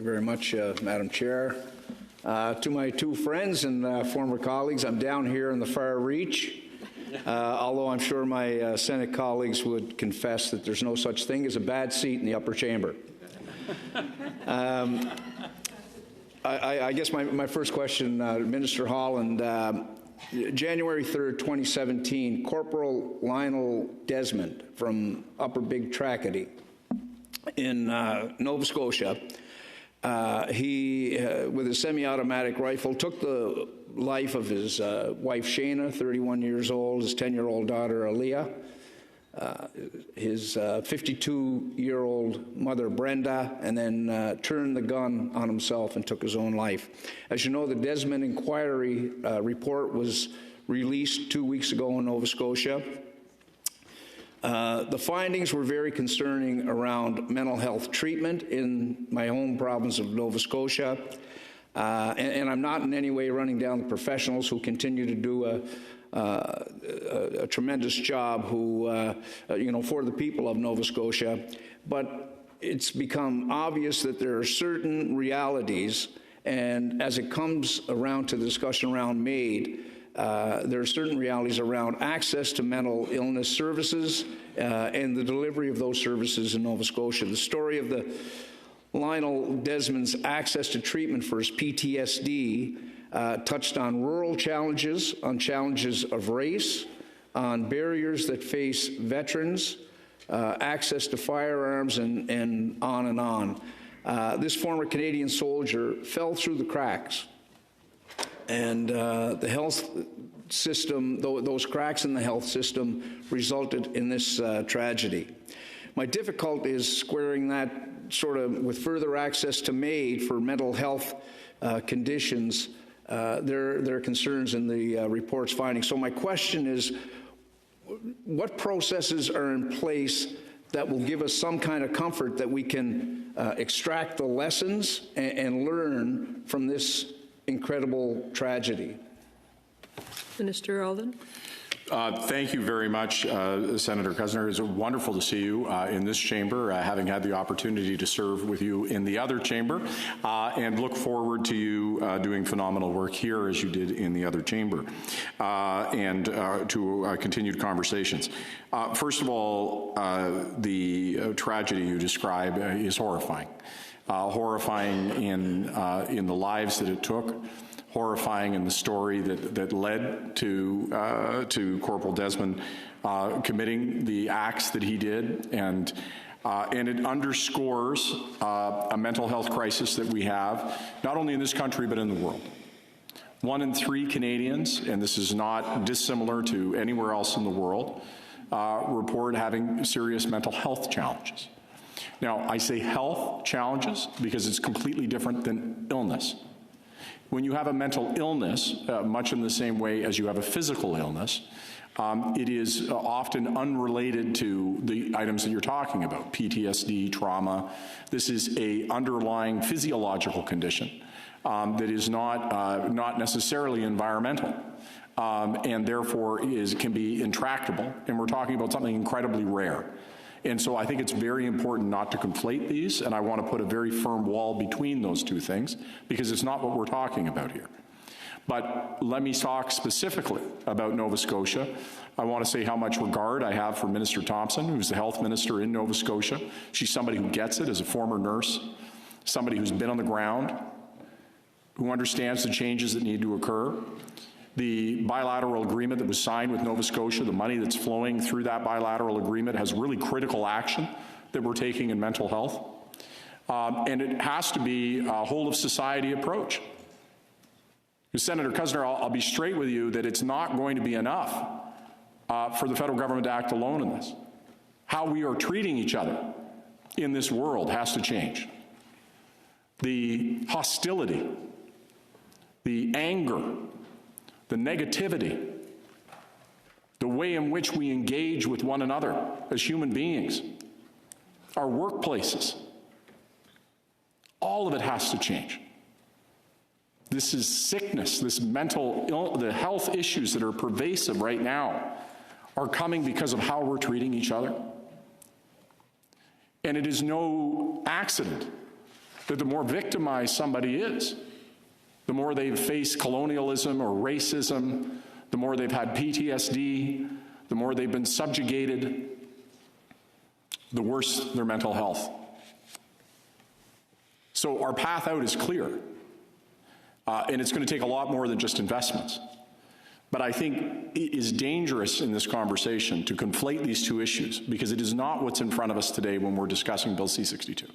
you very much, Madam Chair. To my two friends and former colleagues, I'm down here in the far reach, although I'm sure my Senate colleagues would confess that there's no such thing as a bad seat in the upper chamber. I guess my first question, Minister Holland, January 3rd, 2017, Corporal Lionel Desmond from Upper Big Trackety in Nova Scotia, he, with a semi-automatic rifle, took the life of his wife Shana, 31 years old, his 10-year-old daughter Aaliyah, his 52-year-old mother Brenda, and then turned the gun on himself and took his own life. As you know, the Desmond inquiry report was released 2 weeks ago in Nova Scotia. The findings were very concerning around mental health treatment in my home province of Nova Scotia. And I'm not in any way running down the professionals who continue to do a tremendous job for the people of Nova Scotia. But it's become obvious that there are certain realities, and as it comes around to the discussion around MAID, there are certain realities around access to mental illness services and the delivery of those services in Nova Scotia. The story of the Lionel Desmond's access to treatment for his PTSD touched on rural challenges, on challenges of race, on barriers that face veterans, access to firearms, and on and on. This former Canadian soldier fell through the cracks. And the health system, those cracks in the health system resulted in this tragedy. My difficulty is squaring that sort of with further access to MAID for mental health conditions. There are concerns in the report's findings. So my question is, what processes are in place that will give us some kind of comfort that we can extract the lessons and learn from this incredible tragedy? Minister Alden. Thank you very much, Senator Cuzner. It's wonderful to see you in this chamber, having had the opportunity to serve with you in the other chamber, and look forward to you doing phenomenal work here as you did in the other chamber, and to continued conversations. First of all, the tragedy you describe is horrifying. Horrifying in the lives that it took, horrifying in the story that led to Corporal Desmond committing the acts that he did, and it underscores a mental health crisis that we have, not only in this country but in the world. 1 in 3 Canadians, and this is not dissimilar to anywhere else in the world, report having serious mental health challenges. Now, I say health challenges because it's completely different than illness. When you have a mental illness, much in the same way as you have a physical illness, it is often unrelated to the items that you're talking about, PTSD, trauma. This is an underlying physiological condition that is not necessarily environmental, and therefore can be intractable. And we're talking about something incredibly rare. And so I think it's very important not to conflate these, and I want to put a very firm wall between those two things, because it's not what we're talking about here. But let me talk specifically about Nova Scotia. I want to say how much regard I have for Minister Thompson, who's the health minister in Nova Scotia. She's somebody who gets it as a former nurse, somebody who's been on the ground, who understands the changes that need to occur. The bilateral agreement that was signed with Nova Scotia, the money that's flowing through that bilateral agreement has really critical action that we're taking in mental health. And it has to be a whole-of-society approach. Senator Cuzner, I'll be straight with you that it's not going to be enough for the federal government to act alone in this. How we are treating each other in this world has to change. The hostility, the anger, the negativity, the way in which we engage with one another as human beings, our workplaces, all of it has to change. This is sickness, this the health issues that are pervasive right now are coming because of how we're treating each other. And it is no accident that the more victimized somebody is, the more they've faced colonialism or racism, the more they've had PTSD, the more they've been subjugated, the worse their mental health. So our path out is clear, and it's going to take a lot more than just investments. But I think it is dangerous in this conversation to conflate these two issues, because it is not what's in front of us today when we're discussing Bill C-62.